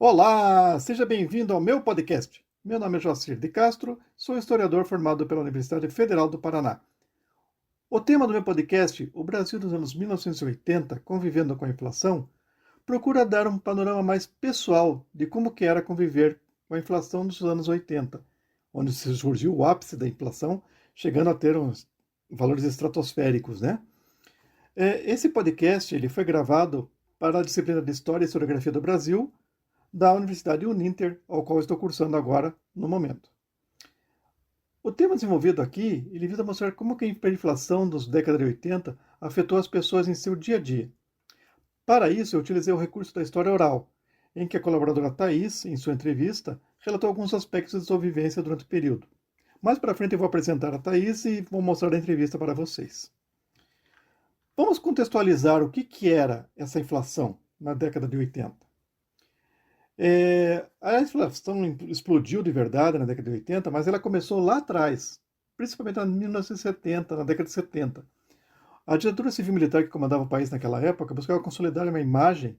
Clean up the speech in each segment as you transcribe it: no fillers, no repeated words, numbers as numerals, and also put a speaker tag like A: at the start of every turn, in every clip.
A: Olá, seja bem-vindo ao meu podcast. Meu nome é Joacir de Castro, sou historiador formado pela Universidade Federal do Paraná. O tema do meu podcast, o Brasil dos anos 1980, convivendo com a inflação, procura dar um panorama mais pessoal de como que era conviver com a inflação dos anos 80, onde surgiu o ápice da inflação, chegando a ter uns valores estratosféricos, né? Esse podcast ele foi gravado para a disciplina de História e Historiografia do Brasil, da Universidade Uninter, ao qual estou cursando agora, no momento. O tema desenvolvido aqui, ele visa mostrar como que a hiperinflação dos décadas de 80 afetou as pessoas em seu dia a dia. Para isso, eu utilizei o recurso da história oral, em que a colaboradora Thais, em sua entrevista, relatou alguns aspectos de sua vivência durante o período. Mais para frente eu vou apresentar a Thais e vou mostrar a entrevista para vocês. Vamos contextualizar o que era essa inflação na década de 80. A inflação explodiu de verdade na década de 80, mas ela começou lá atrás, principalmente em 1970, na década de 70. A ditadura civil-militar que comandava o país naquela época buscava consolidar uma imagem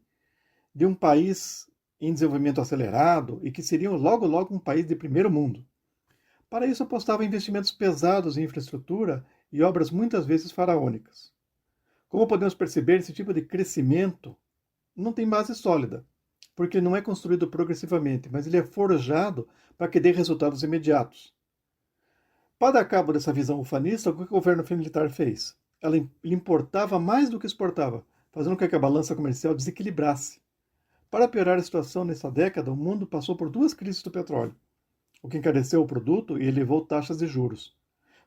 A: de um país em desenvolvimento acelerado e que seria logo logo um país de primeiro mundo. Para isso apostava em investimentos pesados em infraestrutura e obras muitas vezes faraônicas. Como podemos perceber, esse tipo de crescimento não tem base sólida, porque não é construído progressivamente, mas ele é forjado para que dê resultados imediatos. Para dar cabo dessa visão ufanista, o que o governo militar fez? Ela importava mais do que exportava, fazendo com que a balança comercial desequilibrasse. Para piorar a situação nessa década, o mundo passou por duas crises do petróleo, o que encareceu o produto e elevou taxas de juros,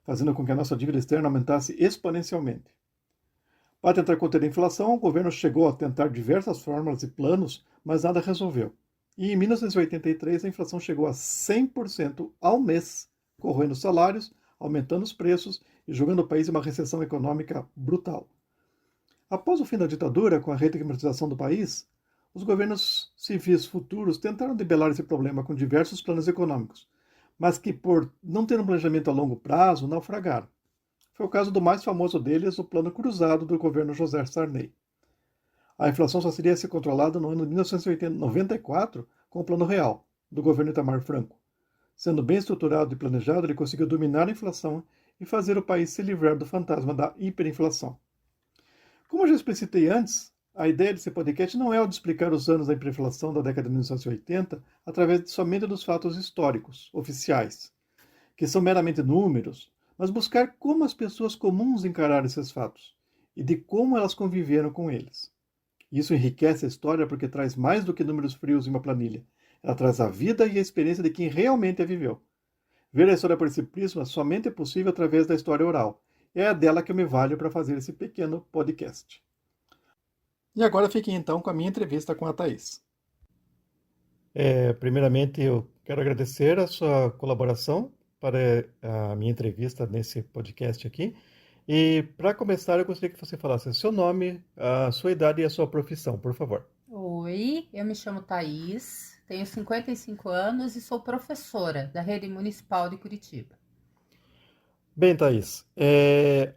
A: fazendo com que a nossa dívida externa aumentasse exponencialmente. Para tentar conter a inflação, o governo chegou a tentar diversas fórmulas e planos, mas nada resolveu. E em 1983 a inflação chegou a 100% ao mês, corroendo os salários, aumentando os preços e jogando o país em uma recessão econômica brutal. Após o fim da ditadura, com a redemocratização do país, os governos civis futuros tentaram debelar esse problema com diversos planos econômicos, mas que, por não ter um planejamento a longo prazo, naufragaram. Foi o caso do mais famoso deles, o Plano Cruzado do governo José Sarney. A inflação só seria ser controlada no ano de 1994 com o Plano Real, do governo Itamar Franco. Sendo bem estruturado e planejado, ele conseguiu dominar a inflação e fazer o país se livrar do fantasma da hiperinflação. Como eu já explicitei antes, a ideia desse podcast não é o de explicar os anos da hiperinflação da década de 1980 através somente dos fatos históricos, oficiais, que são meramente números, mas buscar como as pessoas comuns encararam esses fatos e de como elas conviveram com eles. Isso enriquece a história porque traz mais do que números frios em uma planilha. Ela traz a vida e a experiência de quem realmente a viveu. Ver a história por esse prisma somente é possível através da história oral. É a dela que eu me valho para fazer esse pequeno podcast. E agora fiquem então com a minha entrevista com a Thais. Primeiramente, eu quero agradecer a sua colaboração para a minha entrevista nesse podcast aqui. E para começar, eu gostaria que você falasse seu nome, a sua idade e a sua profissão, por favor.
B: Oi, eu me chamo Thaís, tenho 55 anos e sou professora da Rede Municipal de Curitiba.
A: Bem, Thaís,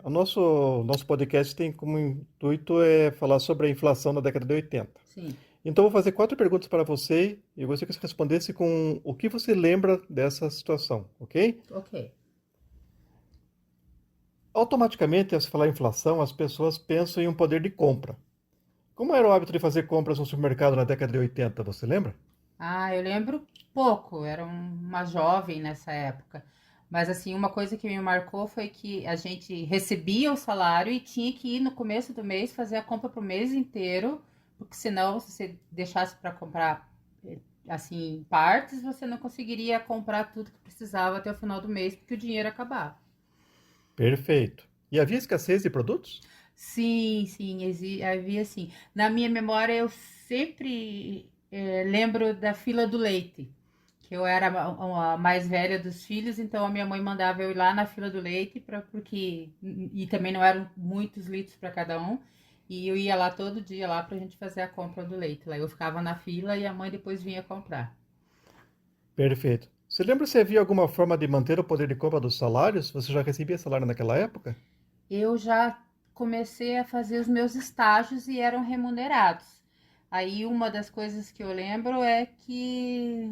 A: o nosso podcast tem como intuito falar sobre a inflação na década de 80.
B: Sim,
A: Então, eu vou fazer 4 perguntas para você e eu gostaria que você respondesse com o que você lembra dessa situação, ok?
B: ok.
A: Automaticamente, ao se falar em inflação, as pessoas pensam em um poder de compra. Como era o hábito de fazer compras no supermercado na década de 80, você lembra?
B: Eu lembro pouco, era uma jovem nessa época. Mas assim, uma coisa que me marcou foi que a gente recebia o salário e tinha que ir no começo do mês fazer a compra para o mês inteiro, porque senão, se você deixasse para comprar assim em partes, você não conseguiria comprar tudo que precisava até o final do mês, porque o dinheiro ia acabar.
A: Perfeito. E havia escassez de produtos?
B: Sim, sim, havia sim. Na minha memória, eu sempre lembro da fila do leite, que eu era a mais velha dos filhos, então a minha mãe mandava eu ir lá na fila do leite, porque e também não eram muitos litros para cada um, e eu ia lá todo dia lá para a gente fazer a compra do leite. Lá eu ficava na fila e a mãe depois vinha comprar.
A: Perfeito. Você lembra se havia alguma forma de manter o poder de compra dos salários? Você já recebia salário naquela época?
B: Eu já comecei a fazer os meus estágios e eram remunerados. Aí uma das coisas que eu lembro é que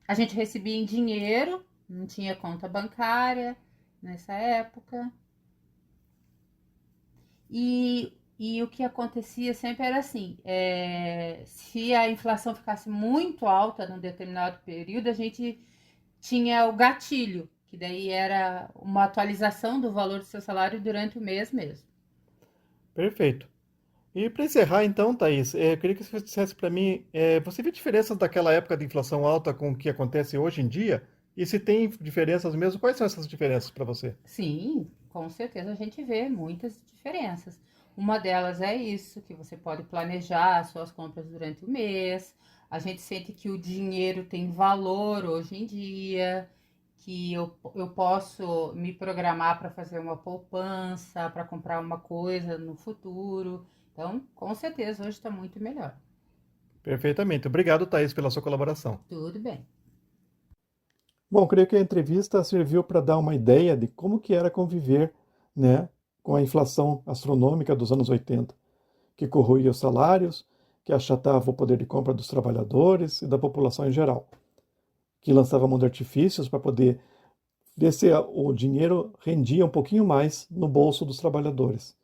B: a gente recebia em dinheiro, não tinha conta bancária nessa época. E o que acontecia sempre era assim: se a inflação ficasse muito alta num determinado período, a gente tinha o gatilho, que daí era uma atualização do valor do seu salário durante o mês mesmo.
A: Perfeito. E para encerrar, então, Thaís, eu queria que você dissesse para mim, você vê diferenças daquela época de inflação alta com o que acontece hoje em dia? E se tem diferenças mesmo, quais são essas diferenças para você?
B: Sim, com certeza a gente vê muitas diferenças. Uma delas é isso, que você pode planejar as suas compras durante o mês. A gente sente que o dinheiro tem valor hoje em dia, que eu posso me programar para fazer uma poupança, para comprar uma coisa no futuro. Então, com certeza, hoje está muito melhor.
A: Perfeitamente. Obrigado, Thaís, pela sua colaboração.
B: Tudo bem.
A: Bom, creio que a entrevista serviu para dar uma ideia de como que era conviver, né, com a inflação astronômica dos anos 80, que corroía os salários, que achatava o poder de compra dos trabalhadores e da população em geral, que lançava mão de artifícios para poder ver se o dinheiro rendia um pouquinho mais no bolso dos trabalhadores,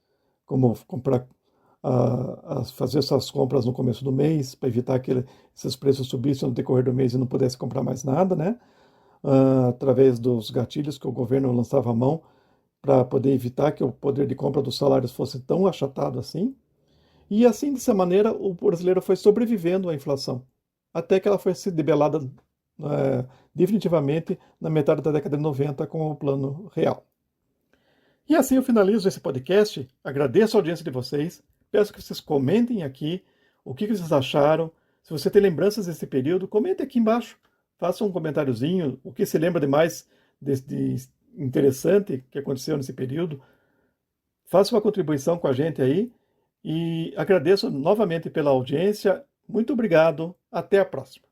A: como comprar, fazer essas compras no começo do mês, para evitar que esses preços subissem no decorrer do mês e não pudesse comprar mais nada, né? Através dos gatilhos que o governo lançava a mão para poder evitar que o poder de compra dos salários fosse tão achatado assim. E assim, dessa maneira, o brasileiro foi sobrevivendo à inflação, até que ela foi se debelada definitivamente na metade da década de 90 com o Plano Real. E assim eu finalizo esse podcast, agradeço a audiência de vocês, peço que vocês comentem aqui o que vocês acharam, se você tem lembranças desse período, comente aqui embaixo, faça um comentáriozinho, o que se lembra de mais de interessante que aconteceu nesse período, faça uma contribuição com a gente aí, e agradeço novamente pela audiência, muito obrigado, até a próxima.